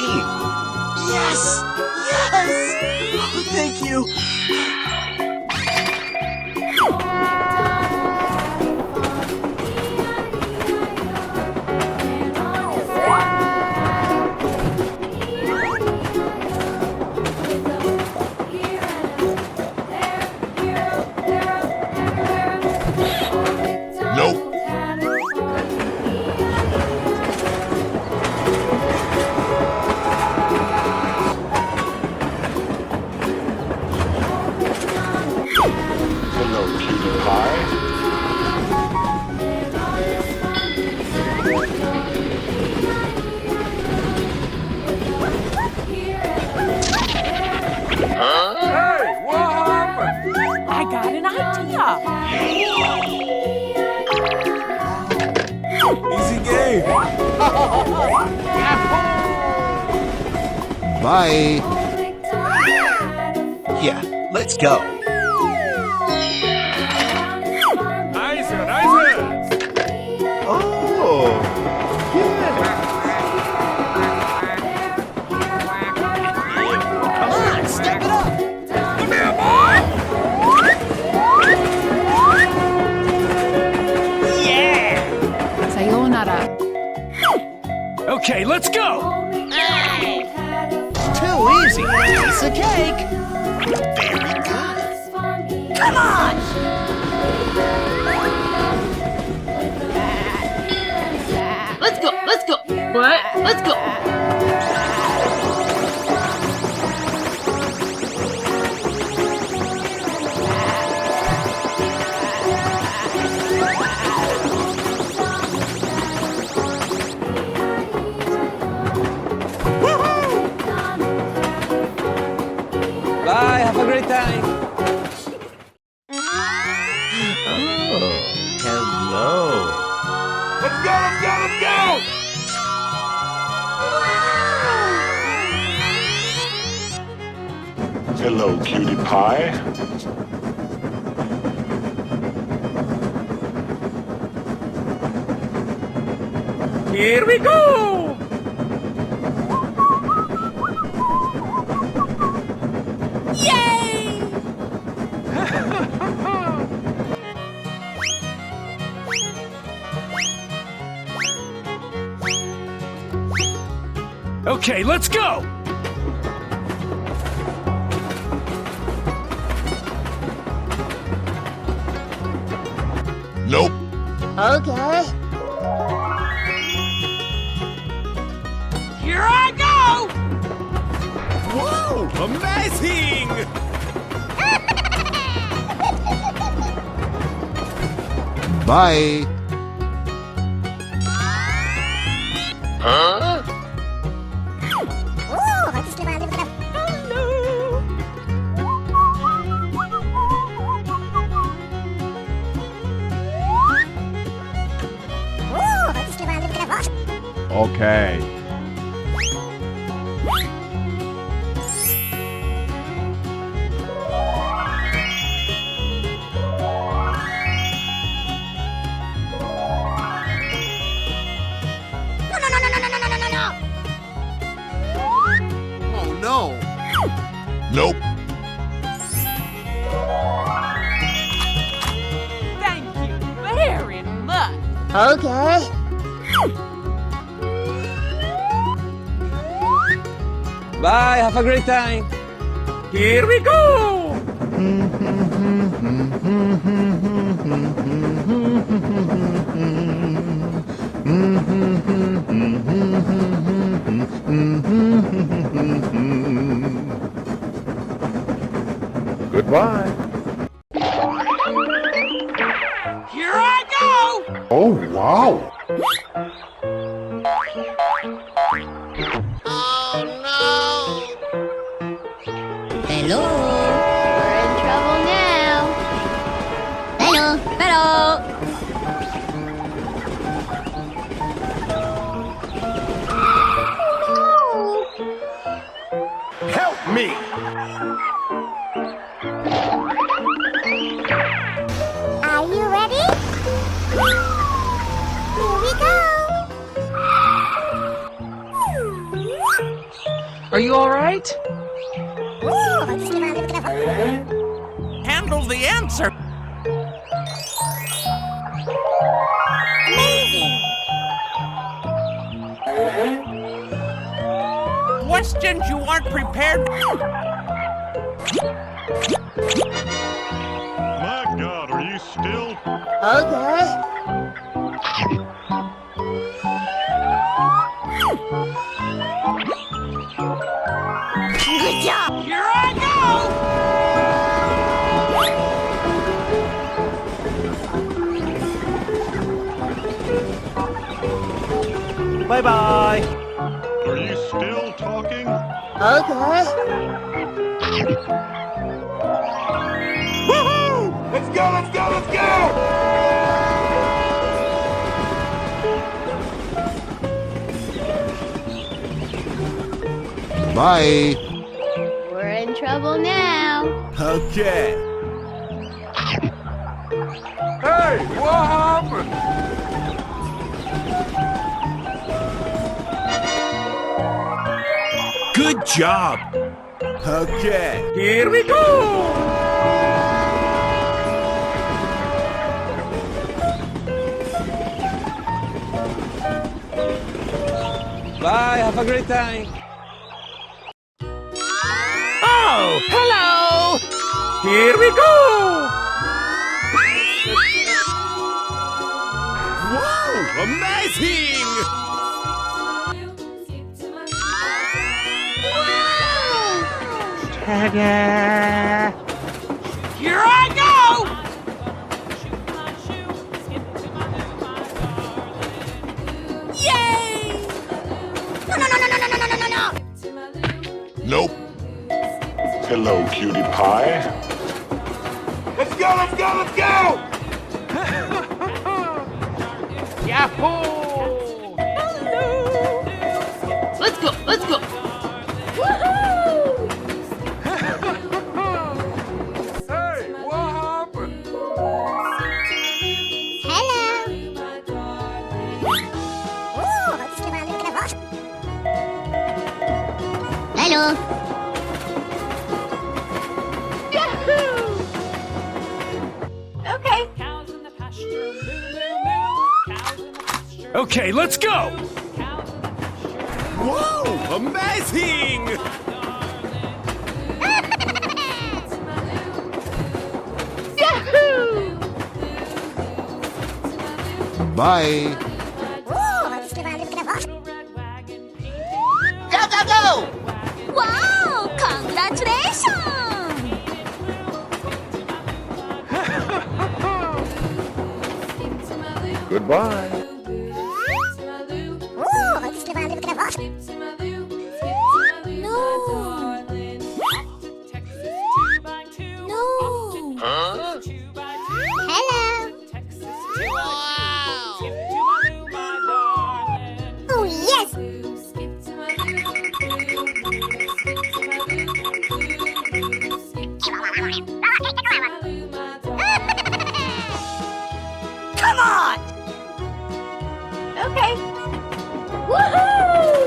easy! Yes! Yes! Oh, thank you! Nope. Hello, cutie pie. Hey, what happened? I got an idea. Easy game. Bye. Yeah, let's go. Nice, nice. Oh, yeah. Come on, step it up! Sayonara. Okay, let's go. Too easy! Piece of cake! Very good! Come on! Let's go, let's go. What? Let's go. Bye, have a great time. Oh, hello. Let's go, let's go, let's go. Hello, cutie pie. Here we go. Yay! Okay, let's go. Nope. Okay. Here I go. Whoa, amazing. Bye. Huh? Okay. Oh no! Nope. Thank you very much. Okay. Bye, have a great time. Here we go. Goodbye. Here I go. Oh, wow. Hello? We're in trouble now. Hello, hello. Help me. Are you ready? Here we go. Are you alright? Handle the answer. Questions you aren't prepared. My God, are you still? Good job! Here I go. Bye bye. Are you still talking? Woohoo! Let's go, let's go, let's go! Bye. We're in trouble now. Okay. Hey, what happened? Good job. Okay. Here we go. Bye, have a great time. Oh, hello. Here we go. Whoa, amazing! Here I go. Yay! No. Nope. Hello, cutie pie. Let's go, let's go, let's go! Yahoo! Let's go, let's go. Hey, what happened? Hello. Okay. Okay, let's go! Whoa, amazing! Bye. Go, go, go! Wow! Congratulations! Goodbye. Oh, yes! Come on! Okay. Woohoo!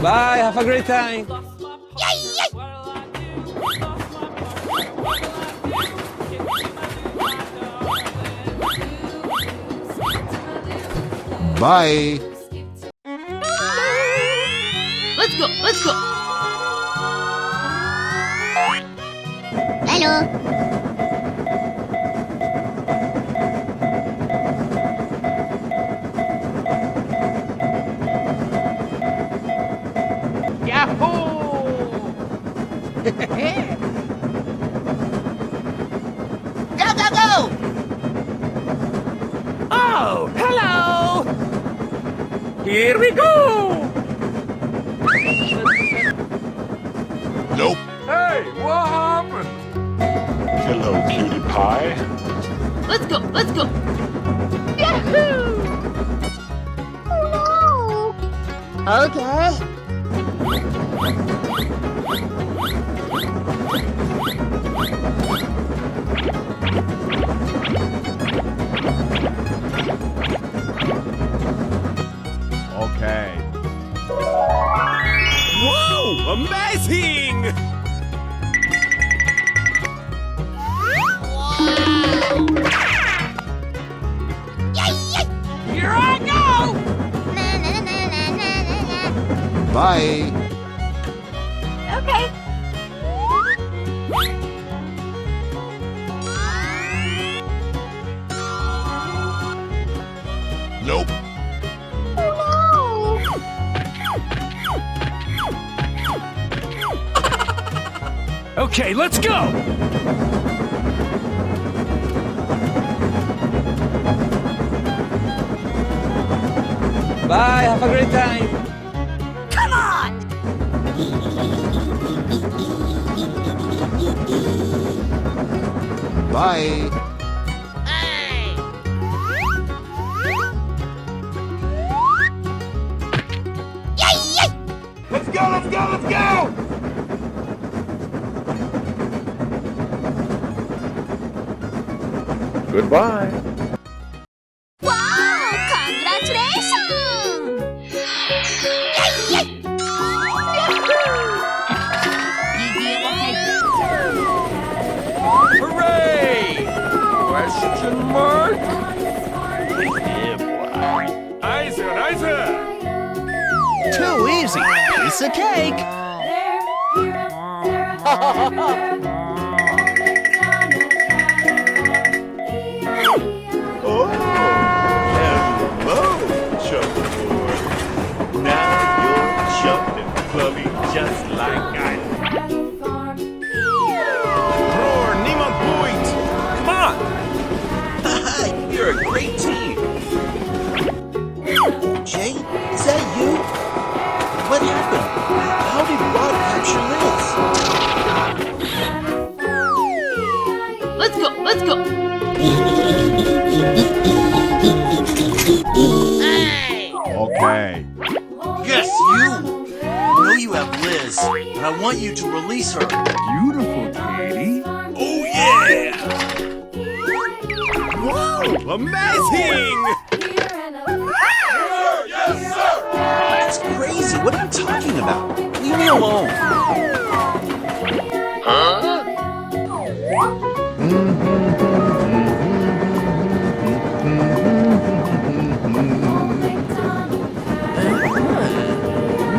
Bye, have a great time. Yay, yay! Bye. Let's go, let's go. Hello. Go, go, go! Oh, hello. Here we go. Nope. Hey, what happened? Hello, cutie pie. Let's go, let's go. Okay. Here I go! Bye. Okay. Nope. Okay, let's go! Bye, have a great time. Come on! Bye. Let's go, let's go, let's go! Goodbye. Wow! Congratulations! Yay! Hooray! Question mark? Nice, nice! Too easy. Piece of cake. Oh, hello, shuffleboard. Now you're chuffed and fluffy just like I am. Roar, niemand point! Come on! You're a great team. Jay, is that you? What happened? How did Rod capture Liz? Let's go, let's go! Okay. Yes, you! I know you have Liz, but I want you to release her. Beautiful, Katie. Oh, yeah! Wow! Amazing! That's crazy. What are you talking about? Leave me alone.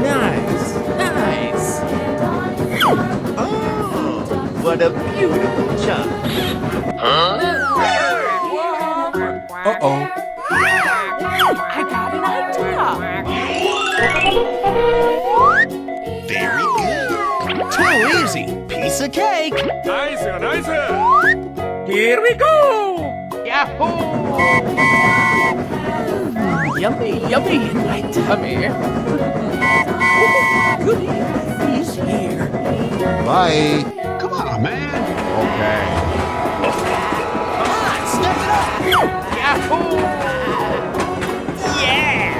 Nice, nice! Oh, what a beautiful child. Uh-oh. I got an idea. Very good. Too easy. Piece of cake. Nice, nice! Here we go! Yahoo! Yummy, yummy in my tummy. Goody, he's here. Bye. Come on, man. Okay. Come on, step it up! Yahoo! Yeah!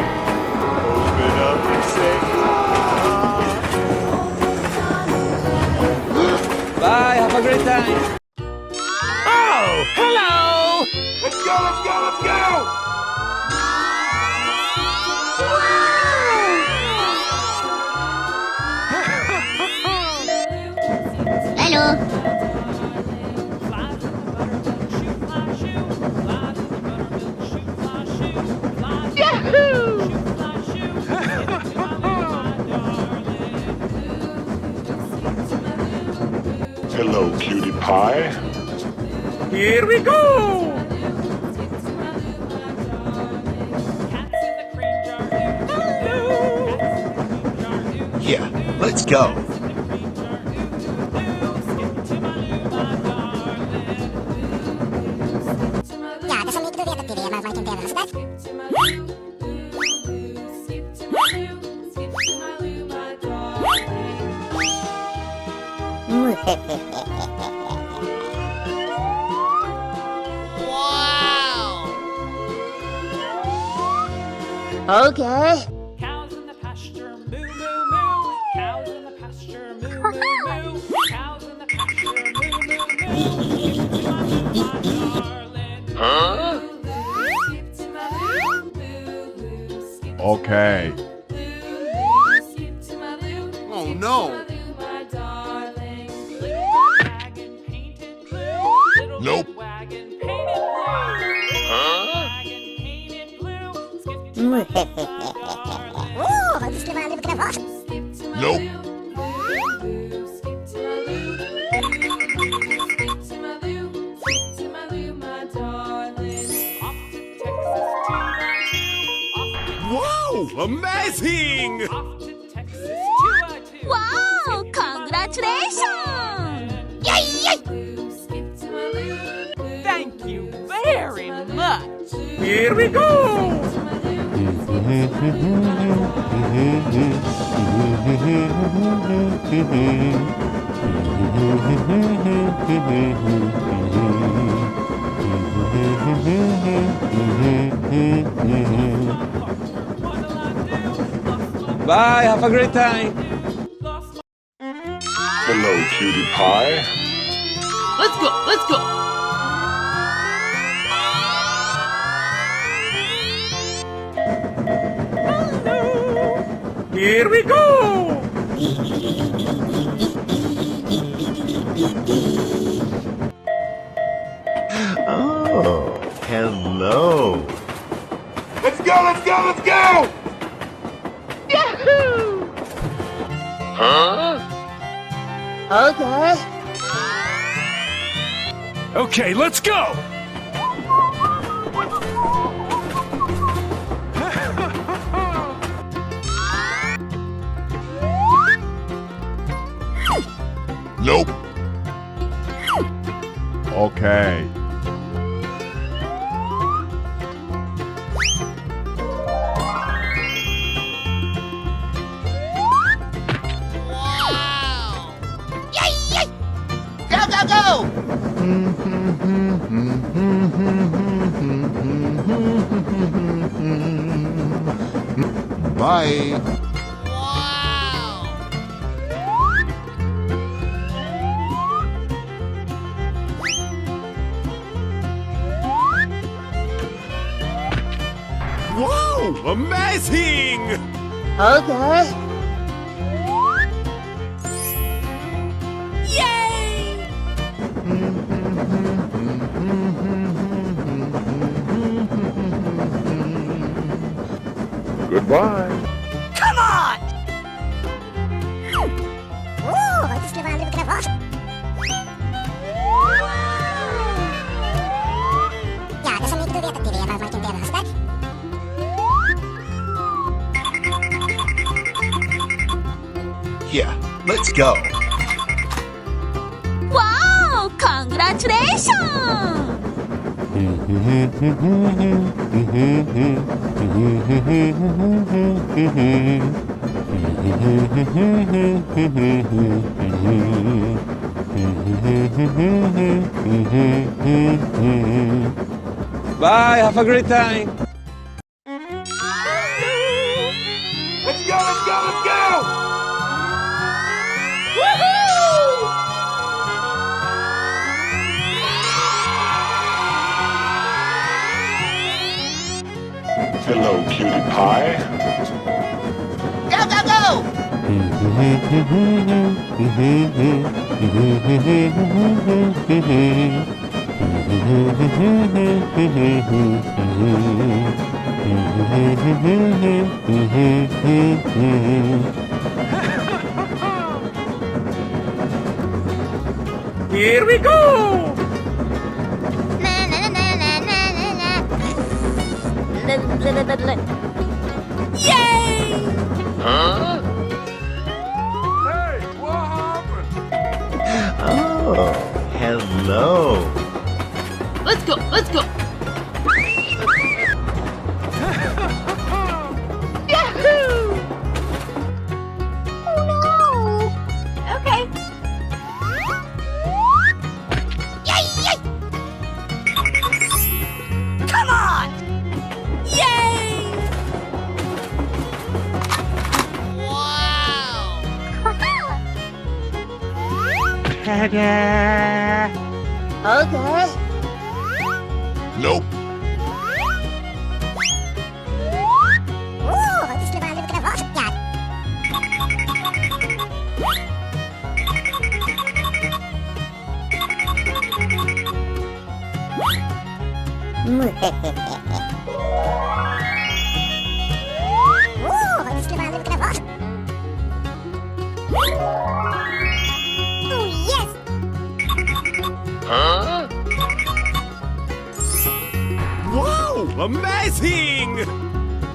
Open up and say, Bye, have a great time. Oh, hello! Let's go, let's go, let's go! Hello! Hello, cutie pie. Here we go! Yeah, let's go. Okay. Cows in the pasture, moo, moo, moo. Cows in the pasture, moo, moo, moo. Cows in the pasture, moo, moo, moo. Okay. Oh no. Nope. Wow! Amazing! Wow! Congratulations! Yay! Thank you very much. Here we go! Bye, have a great time. Hello, cutie pie. Let's go, let's go. Here we go! Oh, hello. Let's go, let's go, let's go! Okay, let's go. Nope. Okay. Go, go, go! Bye. Wow! Amazing! Goodbye. Come on! Yeah, let's go. Wow! Congratulations! Bye, have a great time. Let's go, let's go, let's go! Hello, cutie pie. Go, go, go! Here we go! Yay! Hey, what happened? Oh, hello. Let's go, let's go. Okay. Yay! Come on! Yay! Wow! Okay. Nope.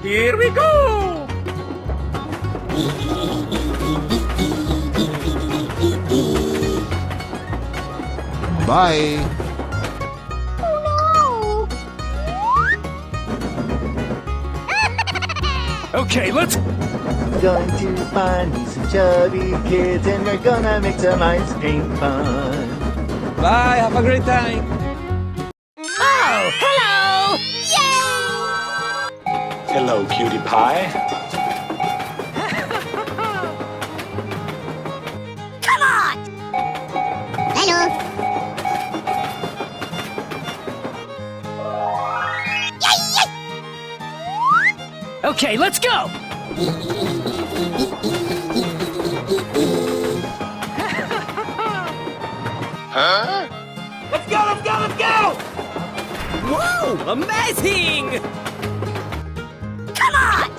Here we go! Bye. Okay, let's. Going to find me some chubby kids and we're gonna make some ice cream fun. Bye, have a great time! Oh, hello! Hello, cutie pie. Come on! Hello. Okay, let's go. Let's go, let's go, let's go! Whoa! Amazing! Come on!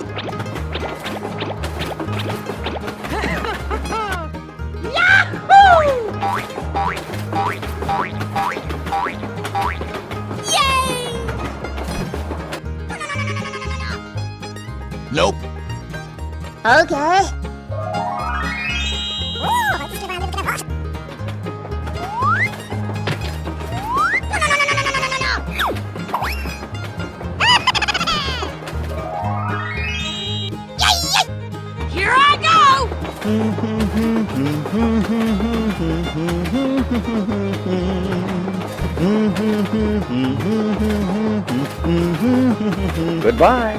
Nope. Okay. Here I go! Goodbye.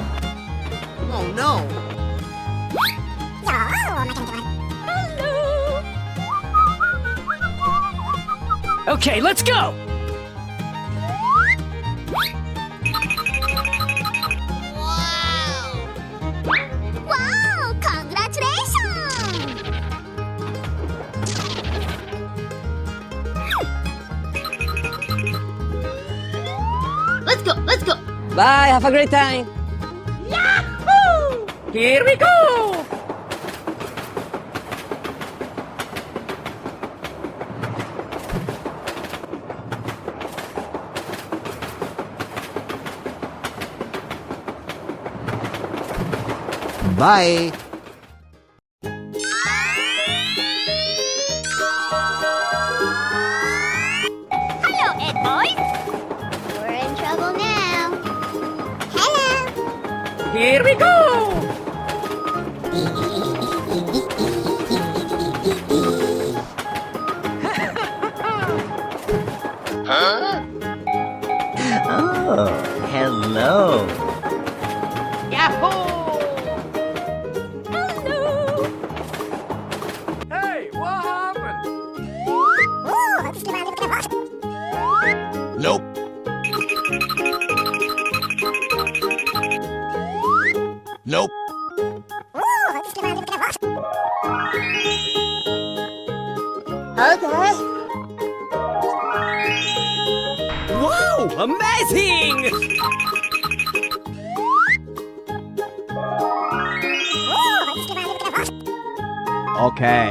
Oh no. Okay, let's go. Wow! Congratulations! Let's go! Let's go! Bye, have a great time! Yahoo! Here we go! Bye. Hello, Ed boys! We're in trouble now. Hello! Here we go! Oh, hello. Yahoo! Hey, what happened? Nope. Nope. Okay. Whoa! Amazing! Okay.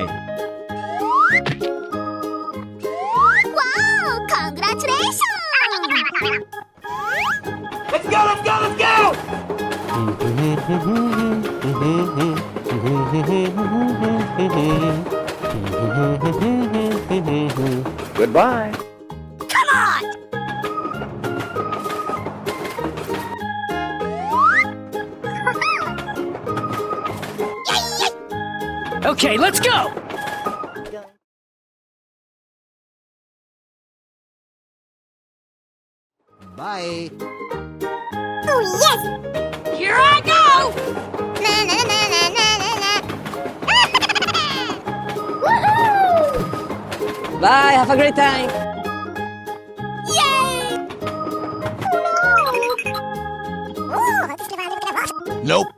Wow! Congratulations! Let's go, let's go, let's go! Goodbye. Come on! Okay, let's go. Bye. Oh, yes! Here I go! Na na na na na na na! Woohoo! Bye, have a great time! Yay! Oh, no! Nope.